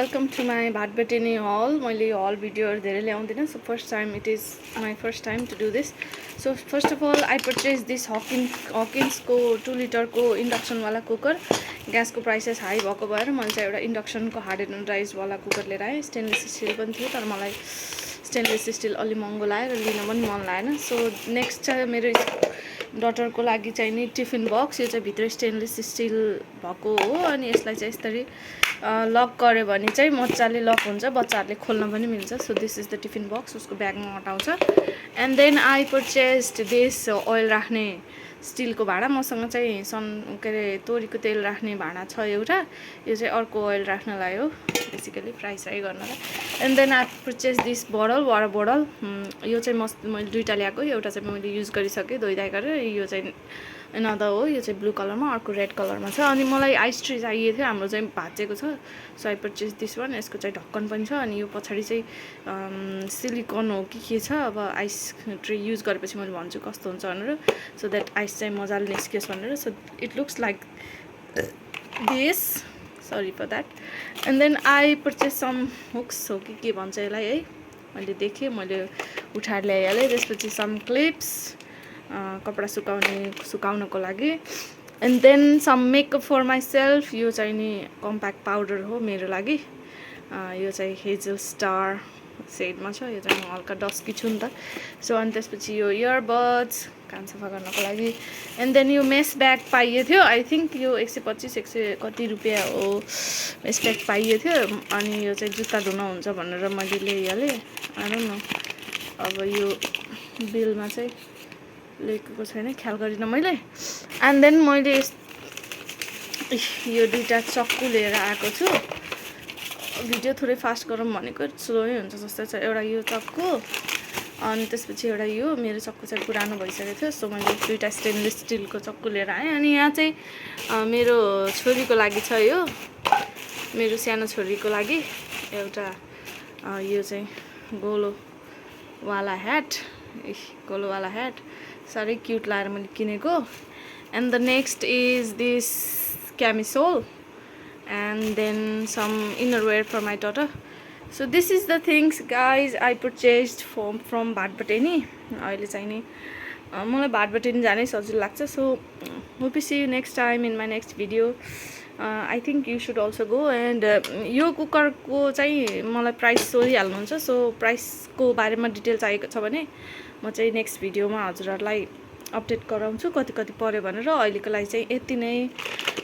welcome to my Bhatbhatini haul. मैले haul video धेरै ल्याउँदिन, so first time it is my first time to do this. So first of all I purchased this Hawkins को 2 liter को induction वाला cooker. Gas को prices high भएको भएर मैले चाहिँ एउटा इंडक्सन को हार्ड एन्ड राइज वाला कुकर लिएर आएँ. स्टेनलेस स्टिल पनि थियो तर मलाई स्टेनलेस स्टिल अलि महँगो लाग्यो र लिन पनि मन लागेन. सो नेक्स्ट चाहिँ मेरो डटर को लागि चाहिँ नि टिफिन बक्स. यो चाहिँ भित्र स्टेनलेस स्टिल भएको हो अनि यसलाई चाहिँ यसरी लक गर्यो भने चाहिँ मजाले लक हुन्छ, बच्चाहरूले खोल्न पनि मिल्छ. So this is the tiffin box, उसको ब्यागमा अटाउँछ. And then I purchased this oil राख्ने स्टिलको भाँडा. मसँग चाहिँ के अरे तोरीको तेल राख्ने भाँडा छ एउटा, यो चाहिँ अर्को ओइल राख्नलाई हो, बेसिकली फ्राई गर्नलाई. And then I purchase this water bottle. यो चाहिँ मैले दुईवटा ल्याएको, एउटा चाहिँ मैले युज गरिसकेँ धोइधाइ गरेर. यो चाहिँ एनदर हो, यो चाहिँ ब्लू कलरमा, अर्को रेड कलरमा छ. अनि मलाई आइस ट्रे चाहिएको थियो, हाम्रो चाहिँ भाँचेको छ. So I purchase this one. यसको चाहिँ ढक्कन पनि छ अनि यो पछाडि चाहिँ सिलिकन हो कि के छ. अब आइस ट्रे युज गरेपछि मैले भन्छु कस्तो हुन्छ भनेर, सो द्याट आइस चाहिँ मजाले निस्कियोस् भनेर. So it looks like this, sorry for that. And then I purchase some hooks हो कि के भन्छ यसलाई है, मैले देखेँ, मैले उठाएर ल्याइहालेँ. त्यसपछि सम क्लिप्स, कपडा सुकाउनको लागि. And then some makeup for my self. यो चाहिँ नि कम्प्याक्ट पाउडर हो मेरो लागि. यो चाहिँ हेजल स्टार सेडमा छ. यो चाहिँ म हल्का डस्की छु नि त. सो अनि त्यसपछि यो इयरबड्स कान सफा गर्नको लागि. एन्ड देन यो मेस ब्याग पाइएको थियो. आई थिङ्क यो 125 कति रुपियाँ हो मेस ब्याग पाइएको थियो. अनि यो चाहिँ जुत्ता धुन हुन्छ भनेर मैले ल्याइहालेँ. आई डोन्ट नो, अब यो बिलमा चाहिँ लेखेको छैन, ख्याल गरिनँ मैले. एन्ड देन मैले यो दुईवटा चक्कु लिएर आएको छु. भिडियो थोरै फास्ट गरौँ भनेको स्लोै हुन्छ जस्तो छ. एउटा यो चक्कु अनि त्यसपछि एउटा यो. मेरो चक्कु चाहिँ पुरानो भइसकेको थियो, सो मैले दुईवटा स्टेनलेस स्टिलको चक्कु लिएर आएँ. अनि यहाँ चाहिँ मेरो छोरीको लागि छ, यो मेरो सानो छोरीको लागि एउटा यो चाहिँ गोलोवाला ह्याट, साह्रै क्युट लाएर मैले किनेको. And the next is this camisole and then some innerwear for my daughter. So this is the things guys I purchased from Bhatbhatini. अहिले चाहिँ नि मलाई Bhatbhatini जानै सजिलो लाग्छ. So hope you see you next time in my next video. I think you should also go. And यो कुकरको चाहिँ मलाई प्राइस सोधिहाल्नुहुन्छ. सो प्राइसको बारेमा डिटेल चाहिएको छ भने म चाहिँ नेक्स्ट भिडियोमा हजुरहरूलाई अपडेट गराउँछु कति पर्यो भनेर. अहिलेको लागि चाहिँ यति नै.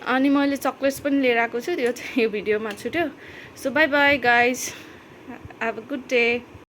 अनि मैले चक्लेट्स पनि लिएर आएको छु, त्यो चाहिँ यो भिडियोमा छुट्यो. So by by guys, have a good day.